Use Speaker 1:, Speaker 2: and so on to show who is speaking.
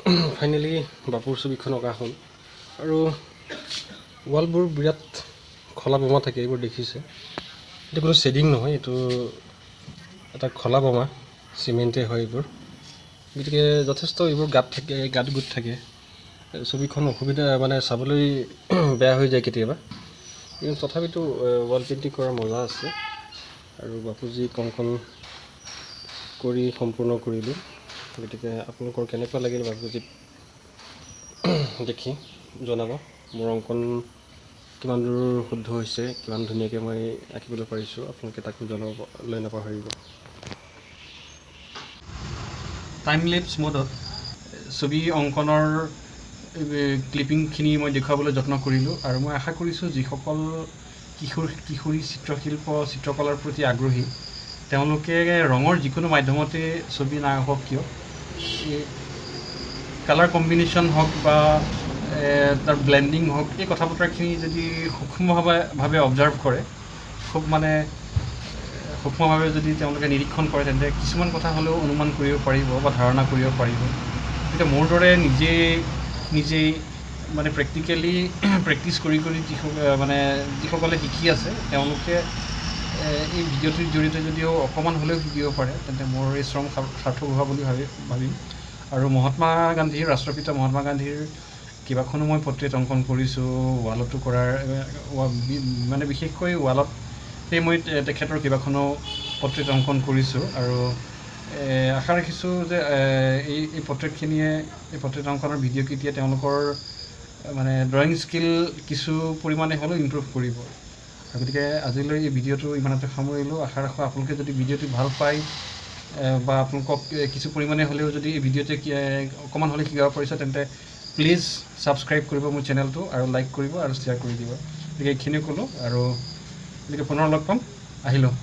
Speaker 1: Finally বাপুৰ ছবিখন অঁকা হ'ল আৰু ৱালবোৰ বিৰাট খলা বোমা থাকে, এইবোৰ দেখিছে। এইটো কোনো শ্বেডিং নহয়, এইটো এটা খলা বোমা, চিমেণ্টে হয় এইবোৰ। গতিকে যথেষ্ট এইবোৰ গাত গোট থাকে। ছবিখন অসুবিধা মানে চাবলৈ বেয়া হৈ যায় কেতিয়াবা, কিন্তু তথাপিতো ৱাল পেইণ্টিং কৰাৰ মজা আছে। আৰু বাপুজীক অংকন কৰি সম্পূৰ্ণ কৰিলোঁ। গতিকে আপোনালোকৰ কেনেকুৱা লাগিল বাপুজীক দেখি জনাব। মোৰ অংকন কিমান দূৰ শুদ্ধ হৈছে, কিমান ধুনীয়াকৈ মই আঁকিবলৈ পাৰিছোঁ, আপোনালোকে তাকো জনাবলৈ নাপাহৰিব। টাইম লেপছ মোডত ছবি অংকনৰ ক্লিপিংখিনি মই দেখুৱাবলৈ যত্ন কৰিলোঁ। আৰু মই আশা কৰিছোঁ যিসকল কিশোৰী চিত্ৰকলাৰ প্ৰতি আগ্ৰহী, তেওঁলোকে ৰঙৰ যিকোনো মাধ্যমতে ছবি নাআঁকক কিয়, কালাৰ কম্বিনেশ্যন হওক বা তাৰ ব্লেণ্ডিং হওক, এই কথা বতৰাখিনি যদি সূক্ষ্মভাৱে অবজাৰ্ভ কৰে, খুব মানে সূক্ষ্মভাৱে যদি তেওঁলোকে নিৰীক্ষণ কৰে, তেন্তে কিছুমান কথা হ'লেও অনুমান কৰিব পাৰিব বা ধাৰণা কৰিব পাৰিব। এতিয়া মোৰ দৰে নিজেই মানে প্ৰেক্টিকেলি প্ৰেক্টিছ কৰি যিসকলে শিকি আছে, তেওঁলোকে এই ভিডিঅ'টোৰ জৰিয়তে যদিও অকণমান হ'লেও শিকিব পাৰে, তেন্তে মোৰ এই শ্ৰম সাৰ্থক হোৱা বুলি ভাবিম। আৰু ৰাষ্ট্ৰপিতা মহাত্মা গান্ধীৰ কেইবাখনো মই পৰ্ট্ৰেইট অংকন কৰিছোঁ, ৱালতো মানে বিশেষকৈ ৱালতেই মই তেখেতৰ কেইবাখনো পৰ্ট্ৰেইট অংকন কৰিছোঁ। আৰু আশা ৰাখিছোঁ যে এই পৰ্ট্ৰেইট অংকনৰ ভিডিঅ'কেইটিয়ে তেওঁলোকৰ মানে ড্ৰয়িং স্কিল কিছু পৰিমাণে হ'লেও ইম্প্ৰুভ কৰিব। গতিকে আজিলৈ এই ভিডিঅ'টো ইমানতে সামৰিলোঁ। আশা ৰাখোঁ আপোনালোকে যদি ভিডিঅ'টো ভাল পায় বা আপোনালোকক কিছু পৰিমাণে হ'লেও যদি এই ভিডিঅ'টোৱে অকণমান হ'লেও শিকাব পাৰিছে, তেন্তে প্লিজ ছাবস্ক্ৰাইব কৰিব মোৰ চেনেলটো, আৰু লাইক কৰিব আৰু শ্বেয়াৰ কৰি দিব। গতিকে এইখিনিয়ে ক'লোঁ, আৰু গতিকে পুনৰ লগ পাম। আহিলোঁ।